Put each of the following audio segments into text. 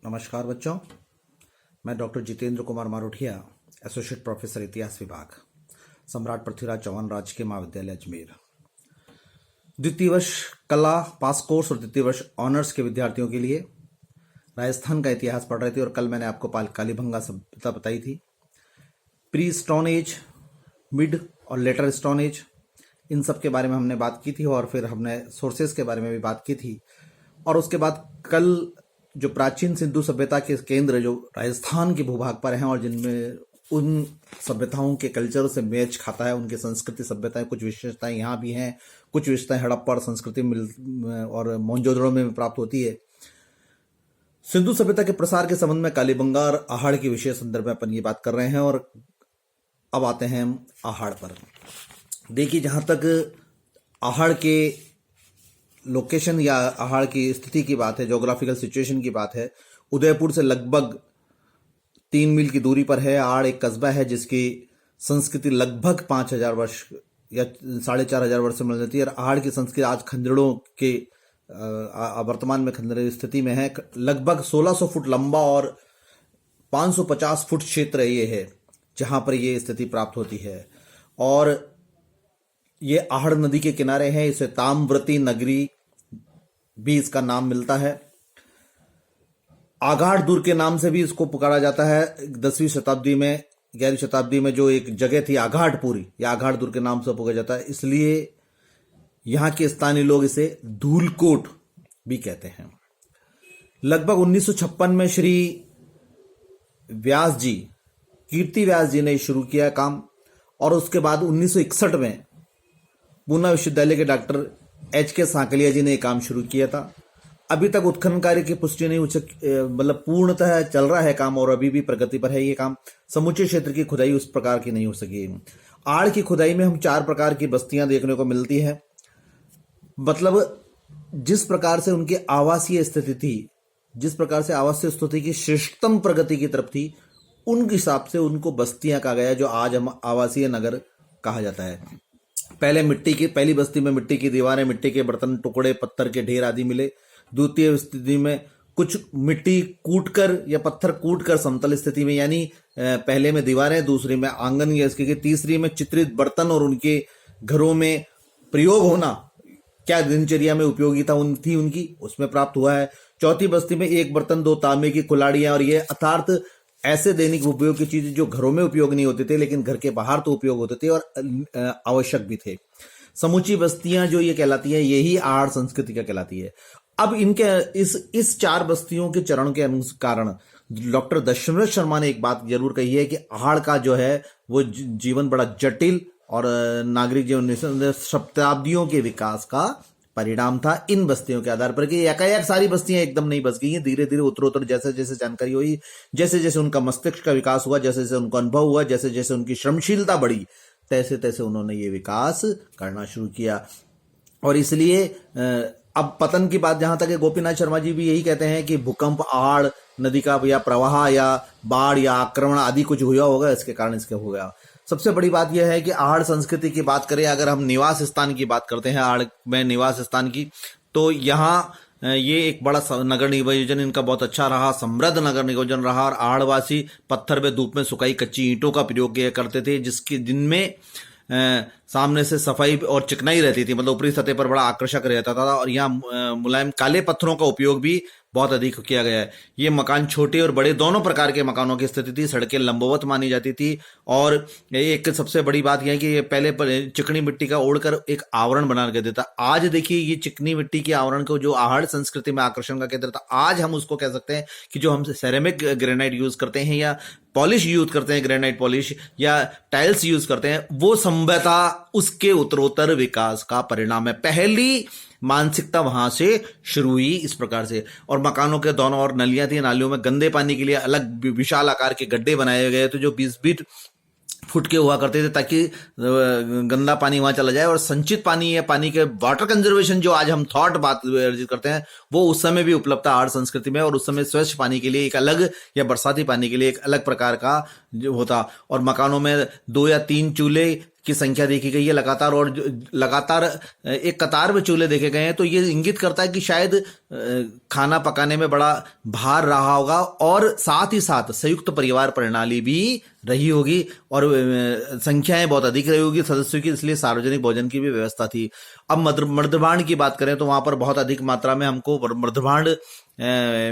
नमस्कार बच्चों, मैं doctor Jitendra Kumar Marothia, associate professor इतिहास विभाग, सम्राट पृथ्वीराज चौहान राजकीय महाविद्यालय अजमेर। द्वितीय वर्ष कला पास कोर्स और द्वितीय वर्ष ऑनर्स के विद्यार्थियों के लिए राजस्थान का इतिहास पढ़ रहे थे और कल मैंने आपको कालीबंगा सभ्यता बताई थी। प्री स्टोन एज, मिड और लेटर स्टोन एज, इन सब के बारे में हमने बात की थी और फिर हमने सोर्सेज के बारे में भी बात की थी। और उसके बाद कल जो प्राचीन सिंधु सभ्यता के केंद्र जो राजस्थान के भूभाग पर हैं और जिनमें उन सभ्यताओं के कल्चर से मैच खाता है, उनकी संस्कृति सभ्यताएं, कुछ विशेषताएं यहाँ भी हैं, कुछ विशेषताएं हड़प्पा और संस्कृति और मोहनजोदड़ो में प्राप्त होती है। सिंधु सभ्यता के प्रसार के संबंध में कालीबंगा और आहड़ के विशेष संदर्भ में अपन ये बात कर रहे हैं। और अब आते हैं हम आहड़ पर। देखिए, जहां तक आहड़ के लोकेशन या आहड़ की स्थिति की बात है, ज्योग्राफिकल सिचुएशन की बात है, उदयपुर से लगभग 3 मील की दूरी पर है। आहड़ एक कस्बा है जिसकी संस्कृति लगभग 5000 वर्ष या 4500 वर्ष से मिल जाती है। और आहड़ की संस्कृति आज खंजड़ों के वर्तमान में खंजर स्थिति में है। लगभग 1600 फुट लंबा और 550 फुट क्षेत्र ये है जहां पर ये स्थिति प्राप्त होती है। और ये आहड़ नदी के किनारे है। इसे ताम्रवती नगरी भी इसका नाम मिलता है। आगाड़ दुर्ग के नाम से भी इसको पुकारा जाता है। 10वीं शताब्दी में, 11वीं शताब्दी में जो एक जगह थी आगाड़पुरी, या आगाड़ दुर्ग के नाम से पुकारा जाता है। इसलिए यहां के स्थानीय लोग इसे धूलकोट भी कहते हैं। लगभग 1956 में श्री व्यास जी, कीर्ति व्यास जी ने शुरू किया काम। और उसके बाद 1961 में पूना विश्वविद्यालय के डॉक्टर H.K. सांकलिया जी ने ये काम शुरू किया था। अभी तक उत्खनन कार्य की पुष्टि नहीं हो सकी, मतलब पूर्णतः चल रहा है काम और अभी भी प्रगति पर है ये काम। समूचे क्षेत्र की खुदाई उस प्रकार की नहीं हो सकी। आहड़ की खुदाई में हम 4 प्रकार की बस्तियां देखने को मिलती है। मतलब जिस प्रकार से उनकी आवासीय स्थिति थी, जिस प्रकार से आवासीय स्थिति की श्रेष्ठतम प्रगति की तरफ थी, उन हिसाब से उनको बस्तियां कहा गया, जो आज हम आवासीय नगर कहा जाता है। पहली बस्ती में मिट्टी की दीवारें, मिट्टी के बर्तन, टुकड़े, पत्थर के ढेर आदि मिले। द्वितीय स्थिति में कुछ मिट्टी कूटकर या पत्थर कूटकर समतल स्थिति में, यानी पहले में दीवारें, दूसरी में आंगन या इसके, तीसरी में चित्रित बर्तन और उनके घरों में प्रयोग होना, क्या दिनचर्या में उपयोगिता थी उनकी, उसमें प्राप्त हुआ है। चौथी बस्ती में 1 बर्तन, 2 तांबे की कुल्हाड़ियां, और ये अर्थात ऐसे दैनिक उपयोग की चीजें जो घरों में उपयोग नहीं होते थे लेकिन घर के बाहर तो उपयोग होते थे और आवश्यक भी थे। समूची बस्तियां जो ये कहलाती है, यही आहड़ संस्कृति का कहलाती है। अब इनके इस 4 बस्तियों के चरण के कारण डॉक्टर दशरथ शर्मा ने एक बात जरूर कही है कि आहड़ का जो है वो जीवन बड़ा जटिल और नागरिक जीवन शताब्दियों के विकास का परिणाम था। इन बस्तियों के आधार पर कि एकाएक सारी बस्तियां एकदम नहीं बस गई हैं, धीरे धीरे उत्तरोत्तर जैसे जैसे जानकारी हुई, जैसे जैसे उनका मस्तिष्क का विकास हुआ, जैसे जैसे उनका अनुभव हुआ, जैसे जैसे उनकी श्रमशीलता बढ़ी, तैसे तैसे उन्होंने ये विकास करना शुरू किया। और इसलिए अब पतन की बात जहां तक है, गोपीनाथ शर्मा जी भी यही कहते हैं कि भूकंप, आहड़ नदी का या प्रवाह या बाढ़ या आक्रमण आदि कुछ हुआ होगा, इसके कारण इसके हो गया। सबसे बड़ी बात यह है कि आहड़ संस्कृति की बात करें, अगर हम निवास स्थान की बात करते हैं, आहड़ में निवास स्थान की, तो यहाँ ये एक बड़ा नगर नियोजन इनका बहुत अच्छा रहा, समृद्ध नगर नियोजन रहा। और आहड़वासी पत्थर में धूप में सुखाई कच्ची ईंटों का प्रयोग किया करते थे, जिनमें सामने से सफाई और चिकनाई रहती थी, मतलब ऊपरी सतह पर बड़ा आकर्षक रहता था। और यहाँ मुलायम काले पत्थरों का उपयोग भी बहुत अधिक किया गया है। ये मकान छोटे और बड़े दोनों प्रकार के मकानों की स्थिति थी। सड़कें लंबवत मानी जाती थी। और एक सबसे बड़ी बात यह है कि ये पहले चिकनी मिट्टी का ओढ़कर एक आवरण बना के देता। आज देखिए, ये चिकनी मिट्टी के आवरण को जो आहड़ संस्कृति में आकर्षण का केंद्र था, आज हम उसको कह सकते हैं कि जो हम सेरेमिक ग्रेनाइट यूज करते हैं या पॉलिश यूज करते हैं, ग्रेनाइट पॉलिश या टाइल्स यूज करते हैं, वो सभ्यता उसके उत्तरोत्तर विकास का परिणाम है। पहली मानसिकता वहां से शुरू हुई इस प्रकार से। और मकानों के दोनों ओर नलियां थी, नालियों में गंदे पानी के लिए अलग विशाल आकार के गड्ढे बनाए गए थे जो 20-20 फुट के हुआ करते थे, ताकि गंदा पानी वहां चला जाए। और संचित पानी या पानी के वाटर कंजर्वेशन जो आज हम थॉट बात करते हैं, वो उस समय भी उपलब्ध था आहड़ संस्कृति में। और उस समय स्वच्छ पानी के लिए एक अलग, या बरसाती पानी के लिए एक अलग प्रकार का जो होता। और मकानों में 2 या 3 चूल्हे की संख्या देखी गई है लगातार, और लगातार एक कतार में चूल्हे देखे गए हैं, तो ये इंगित करता है कि शायद खाना पकाने में बड़ा भार रहा होगा, और साथ ही साथ संयुक्त परिवार प्रणाली भी रही होगी, और संख्याएं बहुत अधिक रही होगी सदस्यों की, इसलिए सार्वजनिक भोजन की भी व्यवस्था थी। अब मृदभांड की बात करें तो वहां पर बहुत अधिक मात्रा में हमको मृदभांड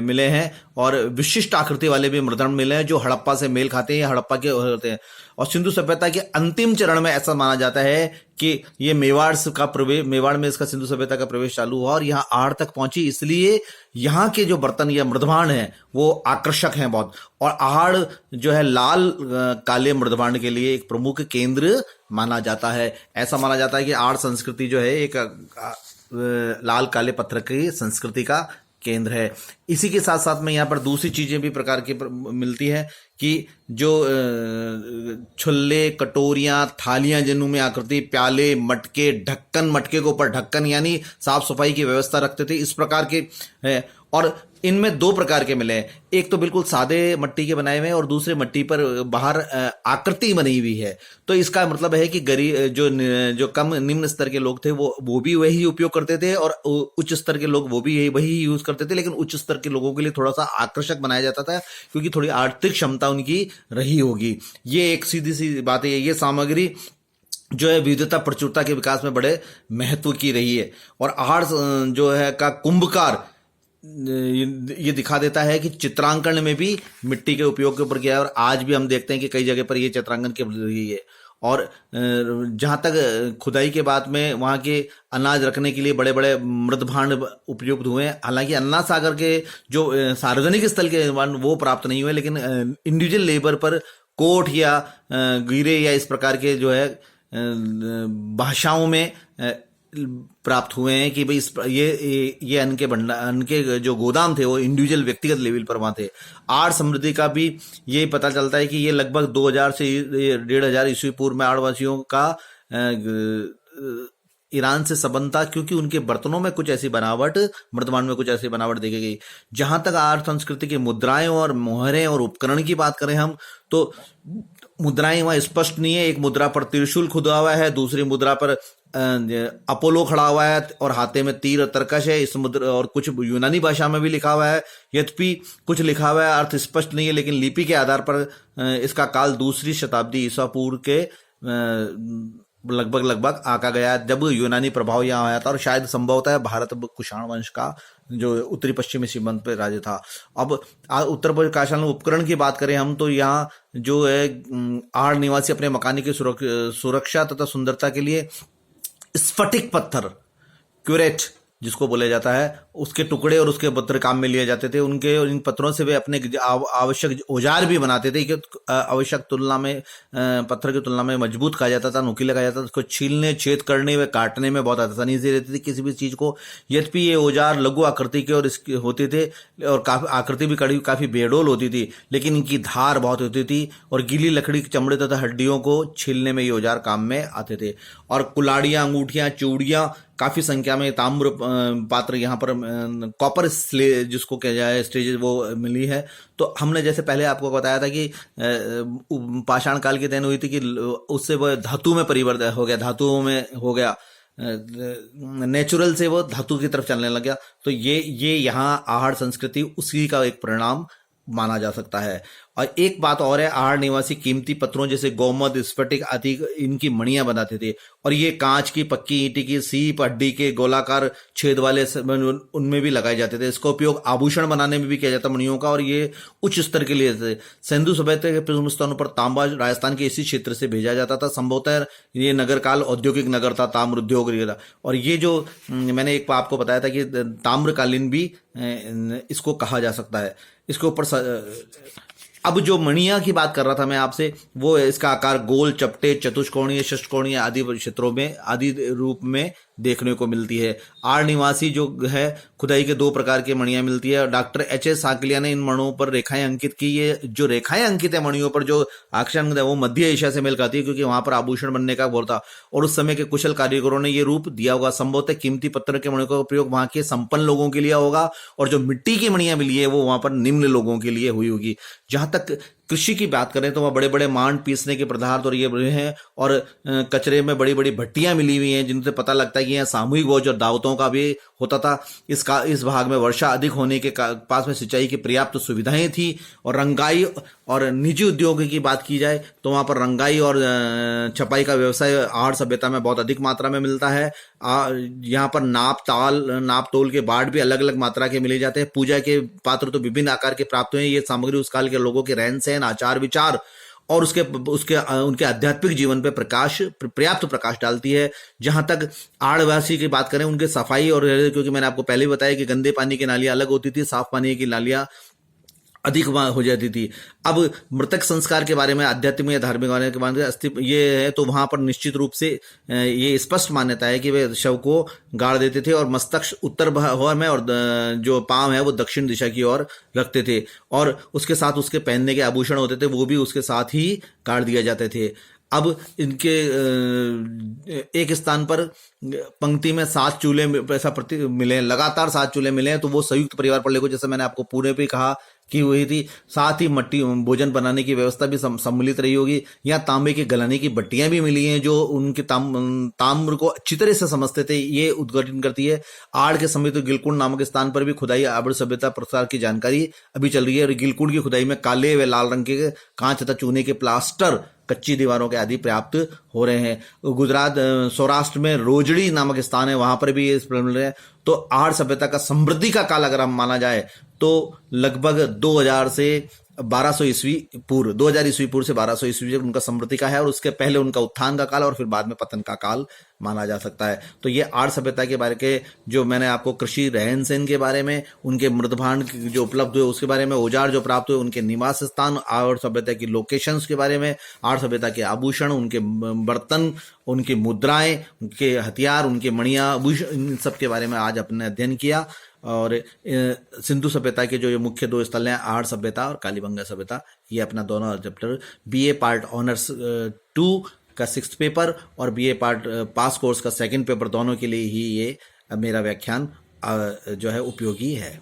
मिले हैं, और विशिष्ट आकृति वाले भी मृदभांड मिले हैं जो हड़प्पा से मेल खाते हैं या हड़प्पा के होते हैं। और सिंधु सभ्यता के अंतिम चरण में ऐसा माना जाता है कि ये मेवाड़ में इसका सिंधु सभ्यता का प्रवेश चालू हुआ और यहाँ आहड़ तक पहुंची, इसलिए यहाँ के जो बर्तन या मृदभांड हैं वो आकर्षक हैं बहुत। और आहड़ जो है लाल काले मृदभांड के लिए एक प्रमुख केंद्र माना जाता है। ऐसा माना जाता है कि आहड़ संस्कृति जो है एक लाल काले पत्थर की संस्कृति का केंद्र है। इसी के साथ साथ में यहाँ पर दूसरी चीजें भी प्रकार की मिलती है कि जो छुल्ले, कटोरियां, थालियां जिनमें आकृति, प्याले, मटके, ढक्कन, मटके के ऊपर ढक्कन यानी साफ सफाई की व्यवस्था रखते थे, इस प्रकार के है। और इनमें दो प्रकार के मिले हैं, एक तो बिल्कुल सादे मट्टी के बनाए हुए हैं और दूसरे मट्टी पर बाहर आकृति बनी हुई है। तो इसका मतलब है कि गरीब जो कम निम्न स्तर के लोग थे वो भी वही उपयोग करते थे, और उच्च स्तर के लोग वो भी वही यूज करते थे, लेकिन उच्च स्तर के लोगों के लिए थोड़ा सा आकर्षक बनाया जाता था क्योंकि थोड़ी आर्थिक क्षमता उनकी रही होगी। ये एक सीधी सी बात है। ये सामग्री जो है विविधता प्रचुरता के विकास में बड़े महत्व की रही है। और आहड़ जो है का कुंभकार ये दिखा देता है कि चित्रांकन में भी मिट्टी के उपयोग के ऊपर किया है, और आज भी हम देखते हैं कि कई जगह पर ये चित्रांकन की रही है। और जहां तक खुदाई के बाद में वहां के अनाज रखने के लिए बड़े बड़े मृदभांड उपयुक्त हुए हैं। हालांकि अन्ना सागर के जो सार्वजनिक स्थल के वो प्राप्त नहीं हुए, लेकिन इंडिविजुअल लेबर पर कोट या गिरे या इस प्रकार के जो है भाषाओं में प्राप्त हुए हैं कि भाई ये अन्न के जो गोदाम थे वो इंडिविजुअल व्यक्तिगत लेवल पर वहां थे। आहड़ समृद्धि का भी ये पता चलता है कि ये लगभग 2000 से 1500 ईस्वी पूर्व में आहड़वासियों का ईरान से संबंध था, क्योंकि उनके बर्तनों में कुछ ऐसी बनावट, मृदभांड में कुछ ऐसी बनावट देखी गई। जहां तक आहड़ संस्कृति की मुद्राएं और मोहरें और उपकरण की बात करें हम, तो मुद्राएं वहां स्पष्ट नहीं है। एक मुद्रा पर त्रिशूल खुदा हुआ है, दूसरी मुद्रा पर अपोलो खड़ा हुआ है और हाथे में तीर और तरकश है। इस मुद्रा और कुछ यूनानी भाषा में भी लिखा हुआ है, यद्यपि कुछ लिखा हुआ है अर्थ स्पष्ट नहीं है, लेकिन लिपि के आधार पर इसका काल 2री शताब्दी ईसा पूर्व के लगभग आका गया जब यूनानी प्रभाव यहाँ आया था, और शायद संभवतः है भारत कुषाण वंश का जो उत्तरी पश्चिमी सीमांत पे राज्य था। अब उत्तर पूर्व काशाल उपकरण की बात करें हम, तो यहाँ जो है आहड़ निवासी अपने मकान की सुरक्षा तथा सुंदरता के लिए स्फटिक पत्थर, क्यूरेट जिसको बोला जाता है, उसके टुकड़े और उसके पत्थर काम में लिए जाते थे। उनके इन पत्थरों से वे अपने आवश्यक औजार भी बनाते थे कि आवश्यक तुलना में पत्थर की तुलना में मजबूत कहा जाता था, नुकीला कहा जाता था। उसको छीलने, छेद करने व काटने में बहुत आसानी से रहती थी किसी भी चीज को। यद्यपि ये औजार लघु आकृति के और इसके होते थे, और काफी आकृति भी कड़ी, काफी बेडोल होती थी, लेकिन इनकी धार बहुत होती थी, और गीली लकड़ी की चमड़े तथा हड्डियों को छीलने में ये औजार काम में आते थे। और कुलाड़ियां, अंगूठियां, चूड़ियां काफी संख्या में, ताम्र पात्र, यहाँ पर कॉपर स्ले जिसको कहा जाए स्टेज वो मिली है। तो हमने जैसे पहले आपको बताया था कि पाषाण काल की देन हुई थी कि उससे वो धातु में परिवर्तन हो गया, धातुओं में हो गया, नेचुरल से वो धातु की तरफ चलने लग गया। तो ये यहाँ आहड़ संस्कृति उसी का एक परिणाम माना जा सकता है। और एक बात और है, आहड़ निवासी कीमती पत्थरों जैसे गोमद, स्फटिक आदि इनकी मणियां बनाते थे, और ये कांच की, पक्की ईंटी की, सीप, हड्डी के गोलाकार छेद वाले उनमें भी लगाए जाते थे। इसका उपयोग आभूषण बनाने में भी किया जाता मणियों का, और ये उच्च स्तर के लिए थे। सिंधु सभ्यता के प्रमुख स्थानों पर तांबा राजस्थान के इसी क्षेत्र से भेजा जाता था। संभवतः ये नगर काल औद्योगिक नगर था, ताम्र उद्योग। और ये जो मैंने एक आपको बताया था कि ताम्रकालीन भी इसको कहा जा सकता है। इसके ऊपर अब जो मणिया की बात कर रहा था मैं आपसे, वो इसका आकार गोल, चपटे, चतुष्कोणीय, षटकोणीय आदि क्षेत्रों में आदि रूप में देखने को मिलती है। आहड़ निवासी जो है खुदाई के 2 प्रकार की मणियां मिलती है। Doctor HS. साकलिया ने इन मणियों पर रेखाएं अंकित की। ये जो रेखाएं अंकित है मणियों पर, जो आकर्षण है वो मध्य एशिया से मेल खाती है, क्योंकि वहां पर आभूषण बनने का बोल था, और उस समय के कुशल कारीगरों ने ये रूप दिया होगा। संभवतः कीमती पत्थर के मणियों का उपयोग वहां के संपन्न लोगों के लिए होगा, और जो मिट्टी की मणियां मिली है वो वहां पर निम्न लोगों के लिए हुई होगी। जहां तक कृषि की बात करें तो वहाँ बड़े बड़े मांड पीसने के पदार्थ और ये हैं, और कचरे में बड़ी बड़ी भट्टियां मिली हुई हैं, जिनसे पता लगता है कि यहाँ सामूहिक भोज और दावतों का भी होता था। इस भाग में वर्षा अधिक होने के पास में सिंचाई की पर्याप्त सुविधाएं थी। और रंगाई और निजी उद्योग की बात की जाए तो वहाँ पर रंगाई और छपाई का व्यवसाय आहड़ सभ्यता में बहुत अधिक मात्रा में मिलता है। यहाँ पर नाप तोल के बाट भी अलग अलग मात्रा के मिले जाते हैं। पूजा के पात्र तो विभिन्न आकार के प्राप्त हुए हैं। ये सामग्री उस काल के लोगों के रहन सहन, आचार विचार और उनके आध्यात्मिक जीवन पे पर्याप्त प्रकाश डालती है। जहां तक आदिवासी की बात करें, उनके सफाई और, क्योंकि मैंने आपको पहले बताया कि गंदे पानी की नालियां अलग होती थी, साफ पानी की नालियां अधिक हो जाती थी। अब मृतक संस्कार के बारे में, आध्यात्मिक या धार्मिक के बारे में अस्तित्व ये है, तो वहां पर निश्चित रूप से ये स्पष्ट मान्यता है कि वे शव को गाड़ देते थे और मस्तक उत्तर भाग में और जो पांव है वो दक्षिण दिशा की ओर रखते थे, और उसके साथ उसके पहनने के आभूषण होते थे वो भी उसके साथ ही गाड़ दिए जाते थे। अब इनके एक स्थान पर पंक्ति में 7 चूल्हे ऐसा मिले, लगातार 7 चूल्हे मिले हैं, तो वो संयुक्त परिवार पर लेकर, जैसे मैंने आपको पूरे पे कहा की हुई थी। साथ ही मट्टी भोजन बनाने की व्यवस्था भी सम्मिलित रही होगी। यहाँ तांबे के गलाने की भट्टियां भी मिली हैं जो उनके ताम्र को अच्छी तरह से समझते थे, ये उद्घाटन करती है। आड़ के समय तो गिलकुंड नामक स्थान पर भी खुदाई आबड़ सभ्यता प्रसार की जानकारी अभी चल रही है। और गिलकुंड की खुदाई में काले व लाल रंग के कांच तथा चूने के प्लास्टर, कच्ची दीवारों के आदि प्राप्त हो रहे हैं। गुजरात सौराष्ट्र में रोजड़ी नामक स्थान है, वहां पर भी ये मिल रहे हैं। तो आहड़ सभ्यता का समृद्धि का काल अगर हम माना जाए तो लगभग 2000 से 1200 ईस्वी पूर्व, 2000 ईस्वी पूर्व से 1200 ईस्वी उनका समृद्धि का है, और उसके पहले उनका उत्थान का काल और फिर बाद में पतन का काल माना जा सकता है। तो ये आहड़ सभ्यता के बारे के जो मैंने आपको कृषि रहन सहन के बारे में, उनके मृदभांड जो उपलब्ध हुए उसके बारे में, औजार जो प्राप्त हुए, उनके निवास स्थान, आहड़ सभ्यता की लोकेशंस के बारे में, आहड़ सभ्यता के आभूषण, उनके बर्तन, उनकी मुद्राएं, उनके हथियार, उनके मणियां, आभूषण, इन सब के बारे में आज अपने अध्ययन किया। और सिंधु सभ्यता के जो ये मुख्य 2 स्थल हैं, आहड़ सभ्यता और कालीबंगा सभ्यता, ये अपना दोनों चैप्टर बीए पार्ट ऑनर्स 2 का 6th पेपर और बीए पार्ट पास कोर्स का 2nd पेपर, दोनों के लिए ही ये मेरा व्याख्यान जो है उपयोगी है।